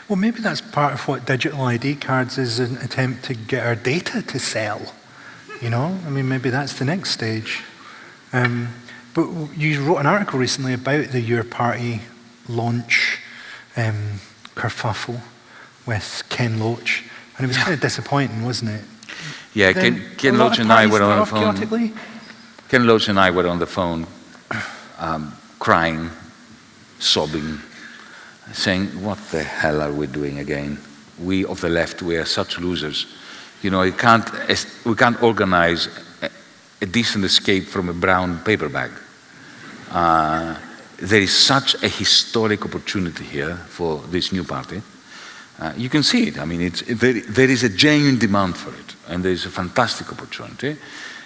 Well, maybe that's part of what digital ID cards is, an attempt to get our data to sell. You know, I mean, maybe that's the next stage. But you wrote an article recently about the Your Party launch kerfuffle with Ken Loach, and it was kind of disappointing, wasn't it? Yeah, Ken Loach and I were on the phone. Chaotically? Ken Loach and I were on the phone, crying, sobbing, saying, "What the hell are we doing again? We of the left, we are such losers. You know, we can't organize a decent escape from a brown paper bag. There is such a historic opportunity here for this new party. You can see it. I mean, there is a genuine demand for it, and there is a fantastic opportunity.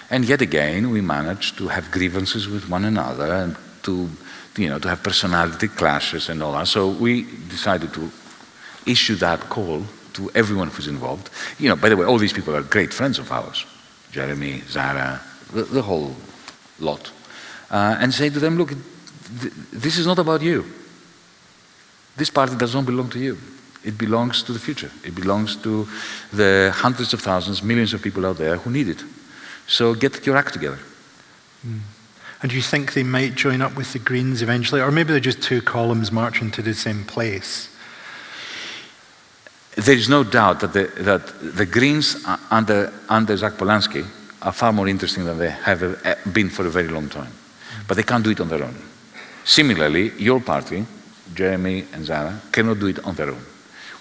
And yet again, we managed to have grievances with one another and to have personality clashes and all that. So we decided to issue that call to everyone who's involved. You know, by the way, all these people are great friends of ours. Jeremy, Zara, the whole lot. And say to them, look, this is not about you. This party does not belong to you. It belongs to the future. It belongs to the hundreds of thousands, millions of people out there who need it. So get your act together. And do you think they might join up with the Greens eventually? Or maybe they're just two columns marching to the same place? There is no doubt that the Greens under Zach Polanski are far more interesting than they have been for a very long time. But they can't do it on their own. Similarly, your party, Jeremy and Zara, cannot do it on their own.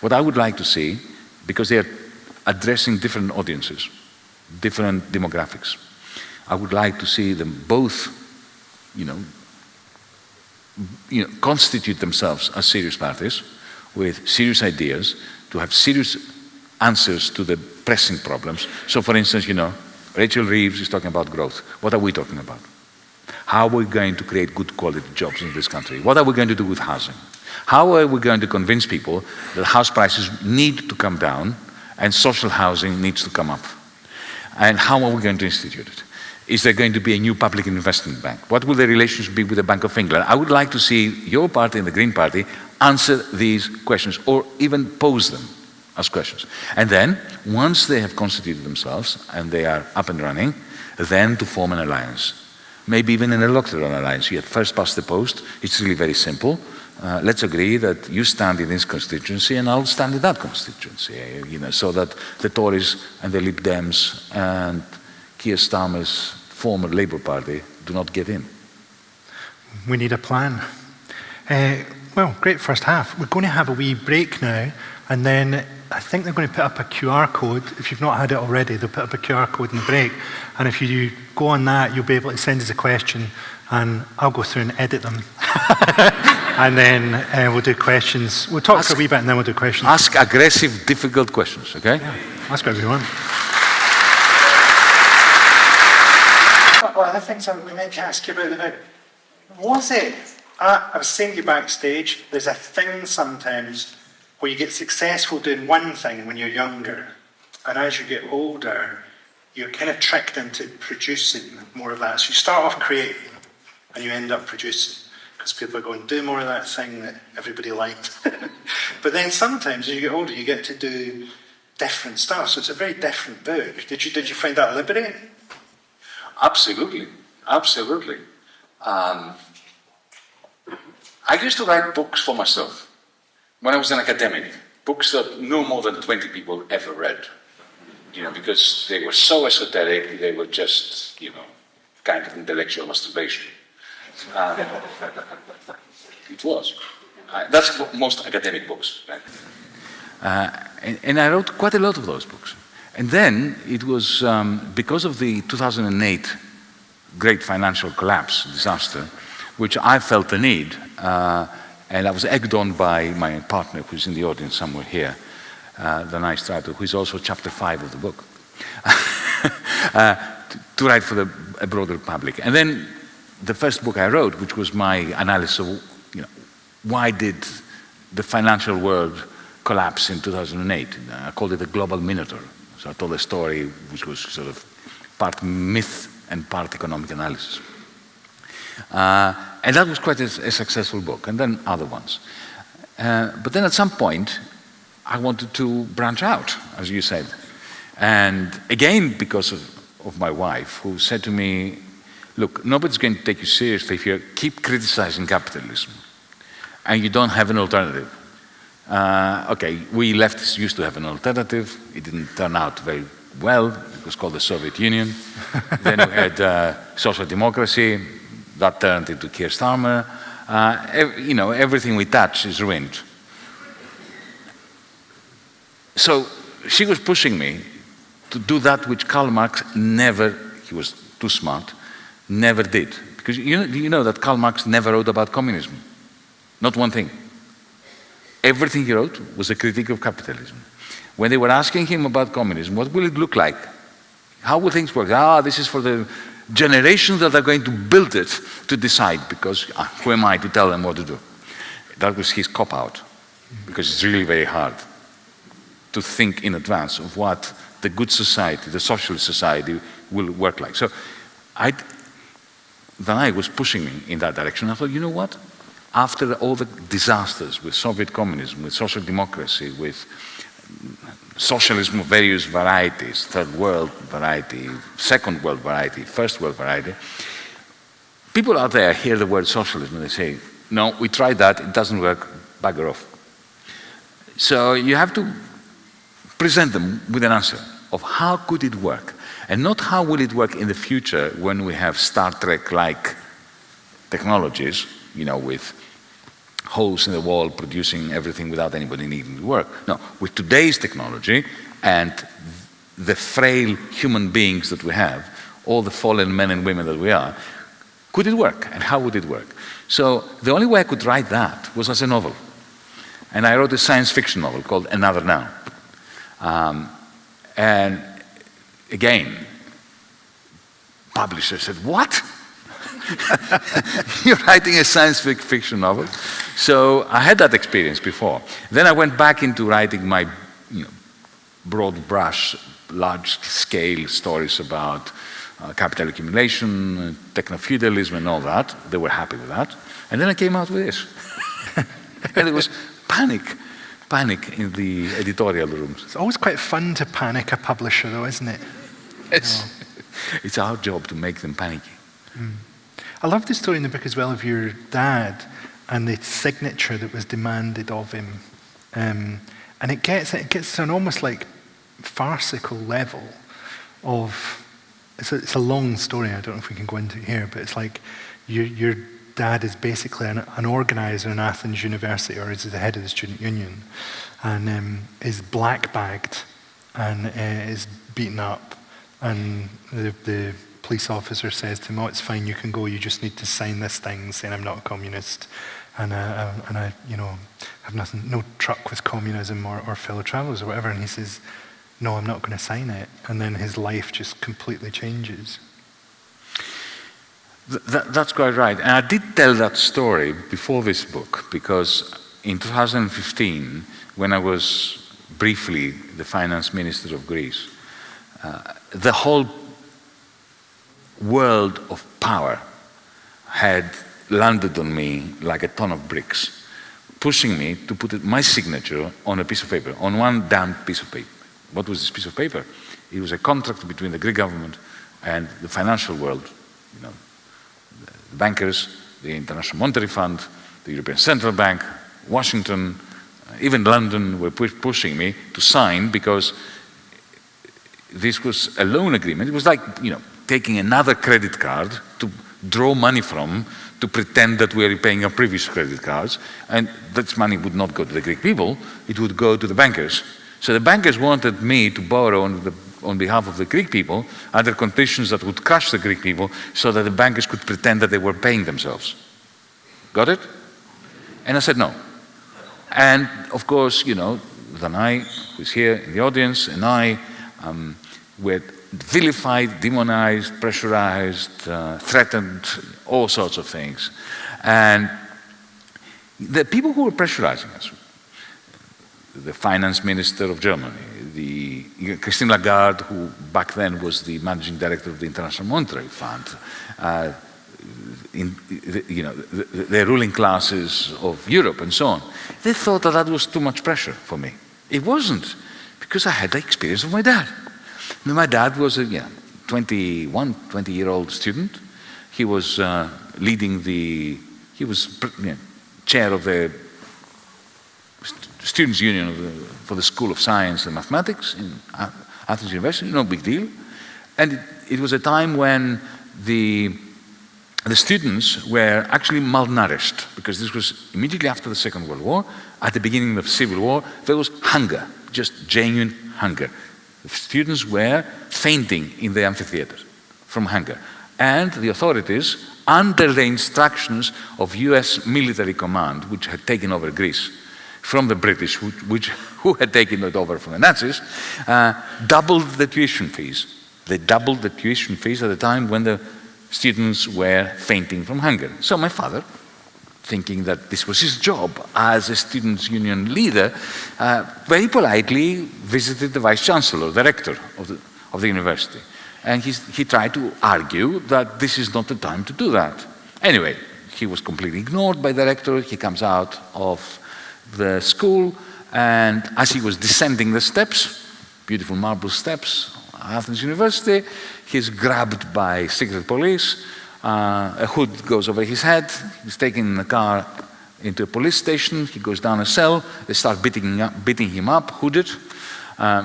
What I would like to see, because they are addressing different audiences, different demographics, I would like to see them both, constitute themselves as serious parties with serious ideas to have serious answers to the pressing problems. So, for instance, Rachel Reeves is talking about growth. What are we talking about? How are we going to create good quality jobs in this country? What are we going to do with housing? How are we going to convince people that house prices need to come down and social housing needs to come up? And how are we going to institute it? Is there going to be a new public investment bank? What will the relations be with the Bank of England? I would like to see your party and the Green Party answer these questions or even pose them as questions. And then, once they have constituted themselves and they are up and running, then to form an alliance. Maybe even an electoral alliance. You have first past the post. It's really very simple. Let's agree that you stand in this constituency and I'll stand in that constituency. So that the Tories and the Lib Dems and Keir Starmer's former Labour Party do not get in. We need a plan. Well, great first half. We're going to have a wee break now, and then I think they're going to put up a QR code. If you've not had it already, they'll put up a QR code in the break. And if you go on that, you'll be able to send us a question, and I'll go through and edit them. And then we'll do questions. We'll talk for a wee bit, and then we'll do questions. Ask aggressive, difficult questions, okay? Yeah. Ask everyone. One of the things I meant to ask you about, was it, I was saying to you backstage, there's a thing sometimes where you get successful doing one thing when you're younger, and as you get older, you're kind of tricked into producing more of that. So you start off creating, and you end up producing, because people are going, do more of that thing that everybody liked. But then sometimes as you get older, you get to do different stuff, so it's a very different book. Did you find that liberating? Absolutely, absolutely. I used to write books for myself when I was an academic, books that no more than 20 people ever read, because they were so esoteric, they were just, kind of intellectual masturbation. It was. That's most academic books, right? And I wrote quite a lot of those books. And then it was because of the 2008 great financial collapse, disaster, which I felt the need, and I was egged on by my partner, who's in the audience somewhere here, the nice writer, who is also chapter 5 of the book, to write for a broader public. And then the first book I wrote, which was my analysis of why did the financial world collapse in 2008. I called it the global minotaur. So I told a story which was sort of part myth and part economic analysis. And that was quite a successful book, and then other ones. But then at some point, I wanted to branch out, as you said. And again, because of my wife, who said to me, look, nobody's going to take you seriously if you keep criticizing capitalism and you don't have an alternative. Okay, we leftists used to have an alternative. It didn't turn out very well. It was called the Soviet Union. Then we had social democracy. That turned into Keir Starmer. Everything we touch is ruined. So she was pushing me to do that which Karl Marx never, he was too smart, never did. Because you know that Karl Marx never wrote about communism. Not one thing. Everything he wrote was a critique of capitalism. When they were asking him about communism, what will it look like? How will things work? This is for the generations that are going to build it to decide, because who am I to tell them what to do? That was his cop-out, because it's really very hard to think in advance of what the good society, the socialist society, will work like. So then I was pushing me in that direction. I thought, you know what? After all the disasters with Soviet communism, with social democracy, with socialism of various varieties, third world variety, second world variety, first world variety, people out there hear the word socialism and they say, no, we tried that, it doesn't work, bugger off. So you have to present them with an answer of how could it work, and not how will it work in the future when we have Star Trek-like technologies, with holes in the wall producing everything without anybody needing to work. No, with today's technology and the frail human beings that we have, all the fallen men and women that we are, could it work, and how would it work? So the only way I could write that was as a novel. And I wrote a science fiction novel called Another Now. And again, publisher said, what? You're writing a science fiction novel? So I had that experience before. Then I went back into writing my broad brush, large scale stories about capital accumulation, techno-feudalism and all that. They were happy with that. And then I came out with this. And it was panic in the editorial rooms. It's always quite fun to panic a publisher, though, isn't it? It's our job to make them panicky. I love the story in the book as well of your dad and the signature that was demanded of him. And it gets to an almost like farcical level of, it's a long story, I don't know if we can go into it here, but it's like your dad is basically an organizer in Athens University, or is the head of the student union, and is black-bagged and is beaten up, and the police officer says to him, "Oh, it's fine, you can go. You just need to sign this thing saying I'm not a communist, and I have nothing, no truck with communism or fellow travelers or whatever." And he says, "No, I'm not going to sign it." And then his life just completely changes. That's quite right. And I did tell that story before this book, because in 2015, when I was briefly the finance minister of Greece, the whole world of power had landed on me like a ton of bricks, pushing me to put my signature on a piece of paper, on one damn piece of paper. What was this piece of paper? It was a contract between the Greek government and the financial world, the bankers, the International Monetary Fund, the European Central Bank, Washington, even London were pushing me to sign, because this was a loan agreement. It was like, taking another credit card to draw money from, to pretend that we are repaying our previous credit cards, and that money would not go to the Greek people, it would go to the bankers. So the bankers wanted me to borrow on behalf of the Greek people under conditions that would crush the Greek people, so that the bankers could pretend that they were paying themselves. Got it? And I said no. And of course, Danai, who's here in the audience, and I were vilified, demonized, pressurized, threatened, all sorts of things. And the people who were pressurizing us, the finance minister of Germany, Christine Lagarde, who back then was the managing director of the International Monetary Fund, the ruling classes of Europe and so on, they thought that was too much pressure for me. It wasn't, because I had the experience of my dad. Now, my dad was a 20-year-old student. He was chair of the Students' Union for the School of Science and Mathematics in Athens University, no big deal. And it was a time when the students were actually malnourished, because this was immediately after the Second World War. At the beginning of the Civil War, there was hunger, just genuine hunger. The students were fainting in the amphitheater from hunger. And the authorities, under the instructions of US military command, which had taken over Greece from the British, who had taken it over from the Nazis, doubled the tuition fees. They doubled the tuition fees at a time when the students were fainting from hunger. So my father, thinking that this was his job as a students' union leader, very politely visited the vice-chancellor, the rector of the university. And he tried to argue that this is not the time to do that. Anyway, he was completely ignored by the rector. He comes out of the school, and as he was descending the steps, beautiful marble steps, Athens University, he's grabbed by secret police. A hood goes over his head. He's taken in a car into a police station. He goes down a cell. They start beating him up, hooded.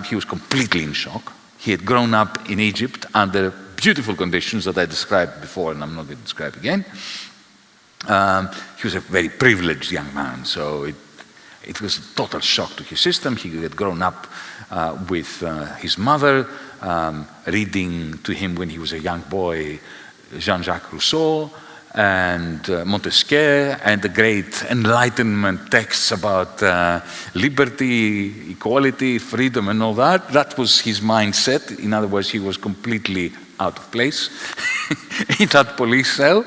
He was completely in shock. He had grown up in Egypt under beautiful conditions that I described before, and I'm not going to describe again. He was a very privileged young man, so it was a total shock to his system. He had grown up with his mother, reading to him when he was a young boy Jean-Jacques Rousseau and Montesquieu and the great Enlightenment texts about liberty, equality, freedom and all that. That was his mindset. In other words, he was completely out of place in that police cell.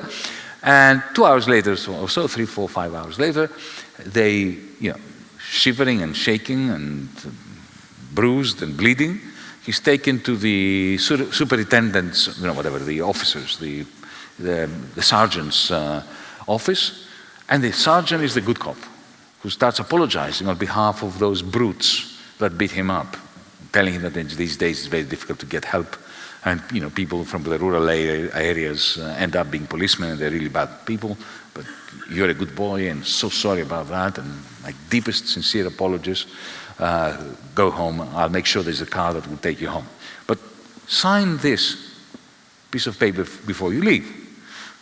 And 2 hours later, or so 3, 4, 5 hours later, they, shivering and shaking and bruised and bleeding, he's taken to the superintendent's, whatever, the officers, the sergeant's office, and the sergeant is the good cop who starts apologizing on behalf of those brutes that beat him up, telling him that these days it's very difficult to get help, and people from the rural areas end up being policemen, and they're really bad people, but you're a good boy, and so sorry about that, and my deepest sincere apologies. Go home, I'll make sure there's a car that will take you home. But sign this piece of paper before you leave.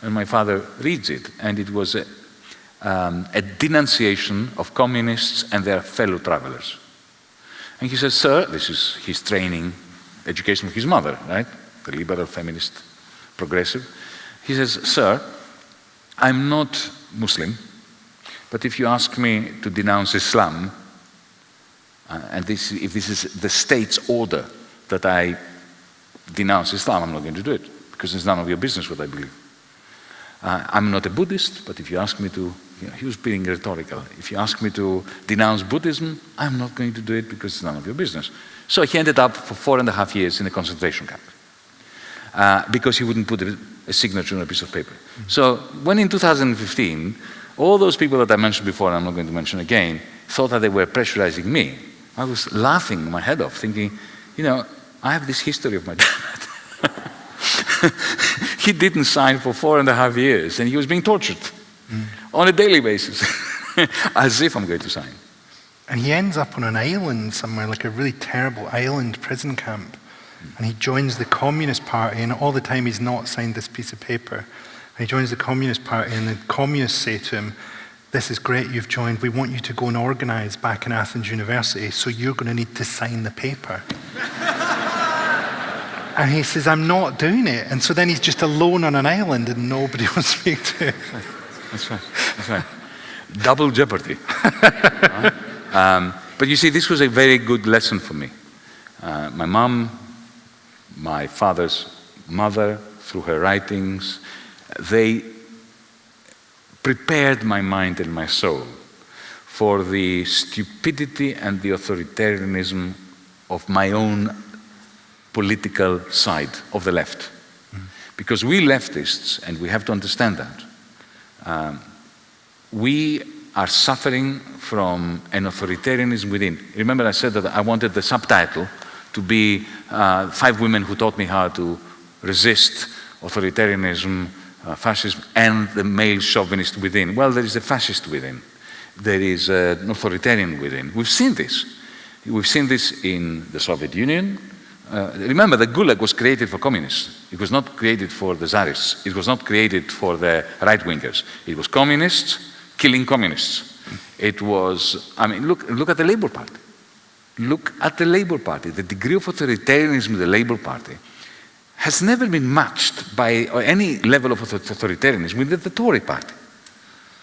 And my father reads it, and it was a denunciation of communists and their fellow travelers. And he says, sir, this is his training, education of his mother, right? The liberal, feminist, progressive. He says, sir, I'm not Muslim, but if you ask me to denounce Islam, and if this is the state's order that I denounce Islam, I'm not going to do it, because it's none of your business what I believe. I'm not a Buddhist, but if you ask me to, he was being rhetorical, if you ask me to denounce Buddhism, I'm not going to do it because it's none of your business. So he ended up for 4.5 years in a concentration camp, because he wouldn't put a signature on a piece of paper. So when in 2015, all those people that I mentioned before, and I'm not going to mention again, thought that they were pressurizing me, I was laughing my head off, thinking, I have this history of my dad. He didn't sign for 4.5 years, and he was being tortured on a daily basis, as if I'm going to sign. And he ends up on an island somewhere, like a really terrible island prison camp. And he joins the Communist Party, and all the time he's not signed this piece of paper. And he joins the Communist Party, and the communists say to him, this is great, you've joined. We want you to go and organize back in Athens University, so you're going to need to sign the paper. And he says, I'm not doing it. And so then he's just alone on an island and nobody will speak to him. That's right. Double jeopardy. But you see, this was a very good lesson for me. My mom, my father's mother, through her writings, they prepared my mind and my soul for the stupidity and the authoritarianism of my own political side of the left. Because we leftists, and we have to understand that, we are suffering from an authoritarianism within. Remember I said that I wanted the subtitle to be 5 women who taught me how to resist authoritarianism, fascism, and the male chauvinist within. Well, there is a fascist within. There is an authoritarian within. We've seen this. We've seen this in the Soviet Union. Remember, the Gulag was created for communists. It was not created for the Tsarists. It was not created for the right-wingers. It was communists killing communists. It was, I mean, look at the Labour Party. Look at the Labour Party. The degree of authoritarianism in the Labour Party has never been matched by any level of authoritarianism with the Tory Party.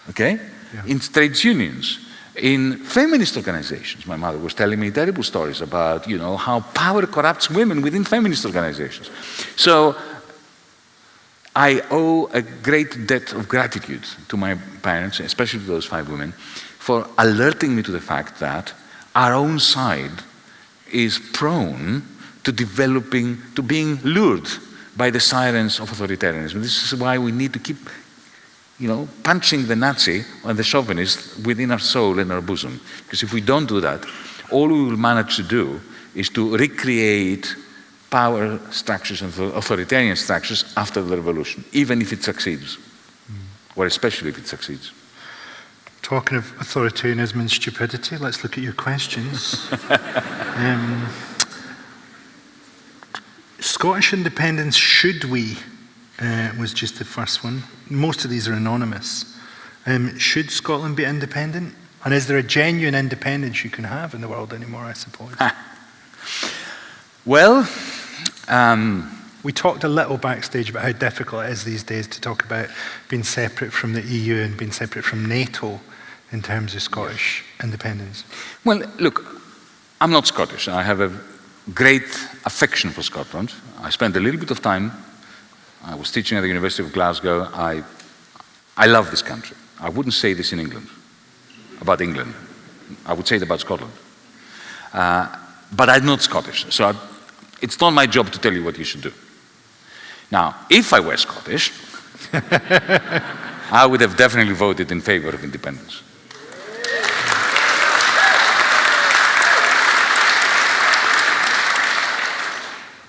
Okay? Yeah. In trades unions, in feminist organizations. My mother was telling me terrible stories about, you know, how power corrupts women within feminist organizations. So I owe a great debt of gratitude to my parents, especially to those 5 women, for alerting me to the fact that our own side is prone to developing, to being lured by the sirens of authoritarianism. This is why we need to keep, you know, punching the Nazi and the chauvinist within our soul and our bosom. Because if we don't do that, all we will manage to do is to recreate power structures and authoritarian structures after the revolution, even if it succeeds, or especially if it succeeds. Talking of authoritarianism and stupidity, let's look at your questions. Scottish independence, should we, was just the first one. Most of these are anonymous. Should Scotland be independent? And is there a genuine independence you can have in the world anymore, I suppose? Well, we talked a little backstage about how difficult it is these days to talk about being separate from the EU and being separate from NATO in terms of Scottish independence. Well, look, I'm not Scottish. I have a great affection for Scotland. I spent a little bit of time. I was teaching at the University of Glasgow. I love this country. I wouldn't say this in England, about England. I would say it about Scotland. But I'm not Scottish, so it's not my job to tell you what you should do. Now, if I were Scottish, I would have definitely voted in favor of independence.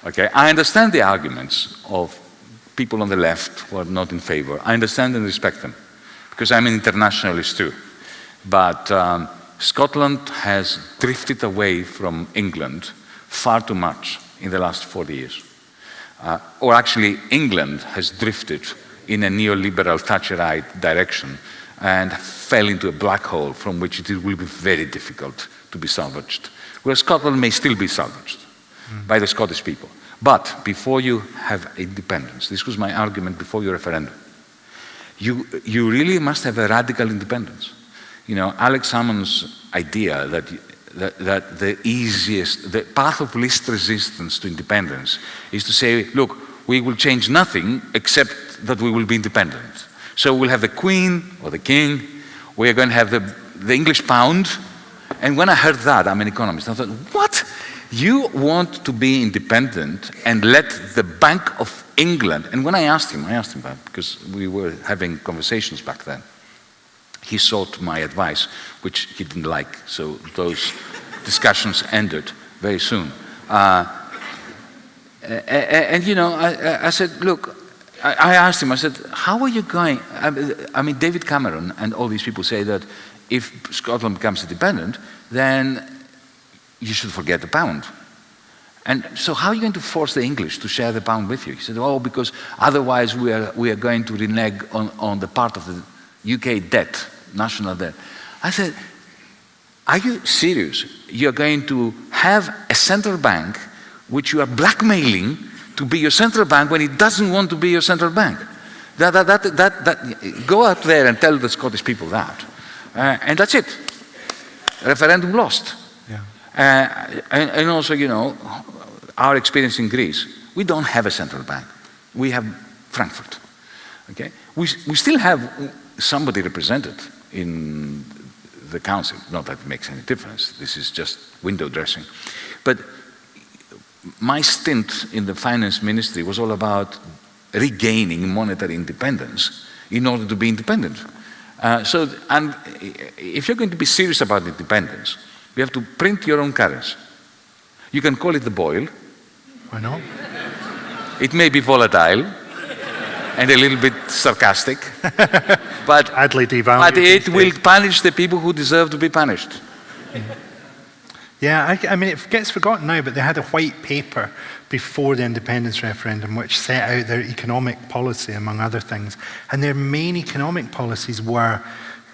Okay, I understand the arguments of people on the left who are not in favor. I understand and respect them, because I'm an internationalist too. But Scotland has drifted away from England far too much in the last 40 years. Or actually, England has drifted in a neoliberal Thatcherite direction and fell into a black hole from which it will be very difficult to be salvaged. Where Scotland may still be salvaged by the Scottish people. But before you have independence, this was my argument before your referendum, you really must have a radical independence. You know, Alex Salmond's idea that the path of least resistance to independence is to say, look, we will change nothing except that we will be independent. So we'll have the Queen or the King, we are going to have the English pound. And when I heard that, I'm an economist, I thought, what? You want to be independent and let the Bank of England, and when I asked him that because we were having conversations back then, he sought my advice, which he didn't like, so those discussions ended very soon. And you know, I said, look, I asked him, I said, how are you going? I mean, David Cameron and all these people say that if Scotland becomes independent, then you should forget the pound. And so how are you going to force the English to share the pound with you? He said, oh, because otherwise we are going to renege on the part of the UK debt, national debt. I said, are you serious? You're going to have a central bank which you are blackmailing to be your central bank when it doesn't want to be your central bank. Go out there and tell the Scottish people that. And that's it. Referendum lost. Yeah. And also, you know, our experience in Greece, we don't have a central bank. We have Frankfurt. Okay? We still have somebody represented in the council. Not that it makes any difference. This is just window dressing. But my stint in the finance ministry was all about regaining monetary independence in order to be independent. And if you're going to be serious about independence, you have to print your own currency. You can call it the Boyle. Why not? It may be volatile and a little bit sarcastic, but it will punish the people who deserve to be punished. Yeah, I mean, it gets forgotten now, but they had a white paper before the independence referendum which set out their economic policy, among other things. And their main economic policies were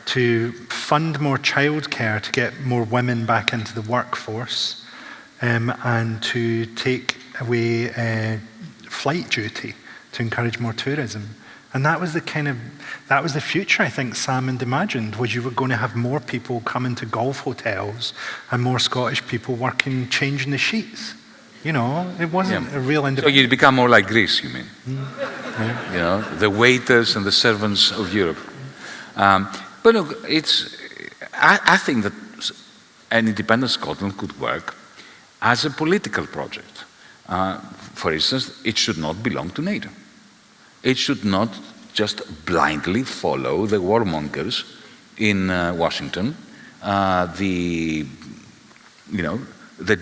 to fund more childcare to get more women back into the workforce, and to take away flight duty to encourage more tourism. And that was the future I think Salmond imagined, was you were going to have more people coming to golf hotels and more Scottish people working, changing the sheets. You know, it wasn't a real independence. So you become more like Greece, you mean? Yeah. You know, the waiters and the servants of Europe. But look, I think that an independent Scotland could work as a political project. For instance, it should not belong to NATO. It should not just blindly follow the warmongers in Washington, the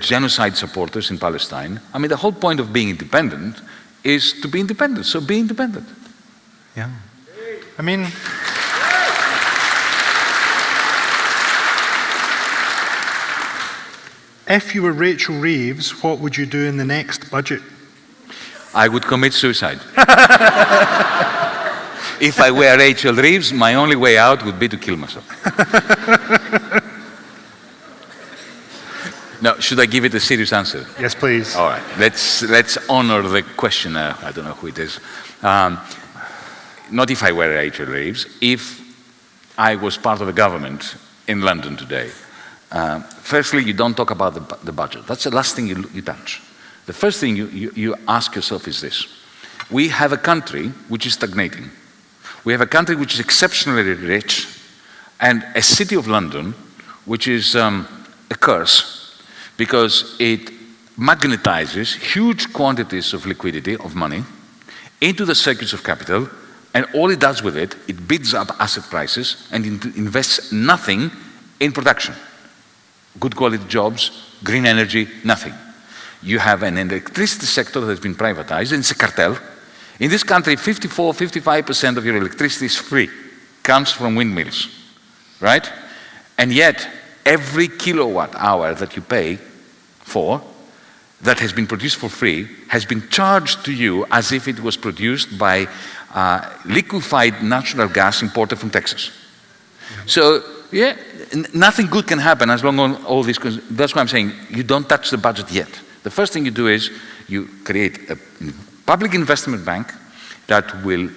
genocide supporters in Palestine. I mean, the whole point of being independent is to be independent, so be independent. Yeah. I mean, if you were Rachel Reeves, what would you do in the next budget? I would commit suicide. If I were Rachel Reeves, my only way out would be to kill myself. Now, should I give it a serious answer? Yes, please. All right. Let's honor the questioner. I don't know who it is. Not if I were Rachel Reeves. If I was part of the government in London today, firstly, you don't talk about the budget. That's the last thing you touch. The first thing you ask yourself is this. We have a country which is stagnating. We have a country which is exceptionally rich, and a city of London which is a curse because it magnetizes huge quantities of liquidity, of money, into the circuits of capital, and all it does with it, it bids up asset prices and invests nothing in production. Good quality jobs, green energy, nothing. You have an electricity sector that has been privatized, and it's a cartel. In this country, 55% of your electricity is free, comes from windmills, right? And yet, every kilowatt hour that you pay for, that has been produced for free, has been charged to you as if it was produced by liquefied natural gas imported from Texas. So, yeah, nothing good can happen as long as all this. That's why I'm saying you don't touch the budget yet. The first thing you do is you create a public investment bank that will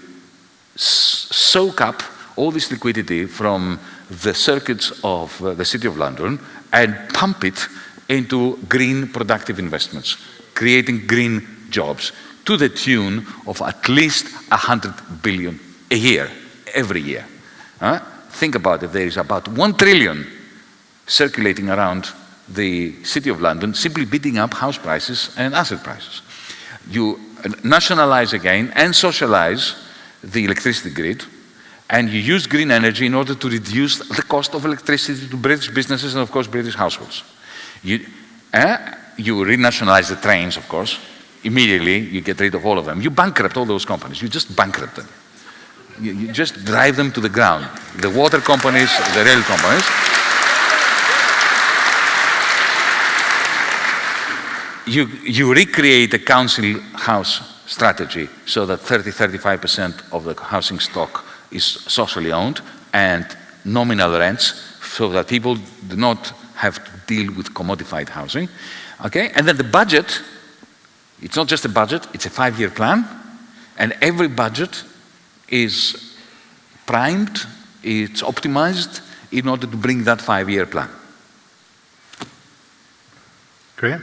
soak up all this liquidity from the circuits of the City of London and pump it into green productive investments, creating green jobs to the tune of at least 100 billion a year, every year. Think about it, there is about 1 trillion circulating around the City of London, simply bidding up house prices and asset prices. You nationalize again and socialize the electricity grid, and you use green energy in order to reduce the cost of electricity to British businesses and, of course, British households. You renationalize the trains, of course. Immediately, you get rid of all of them. You bankrupt all those companies. You just bankrupt them. You just drive them to the ground. The water companies, the rail companies. You recreate a council house strategy so that 30-35% of the housing stock is socially owned and nominal rents so that people do not have to deal with commodified housing. Okay? And then the budget, it's not just a budget, it's a 5-year plan, and every budget is primed, it's optimized in order to bring that 5-year plan. Great.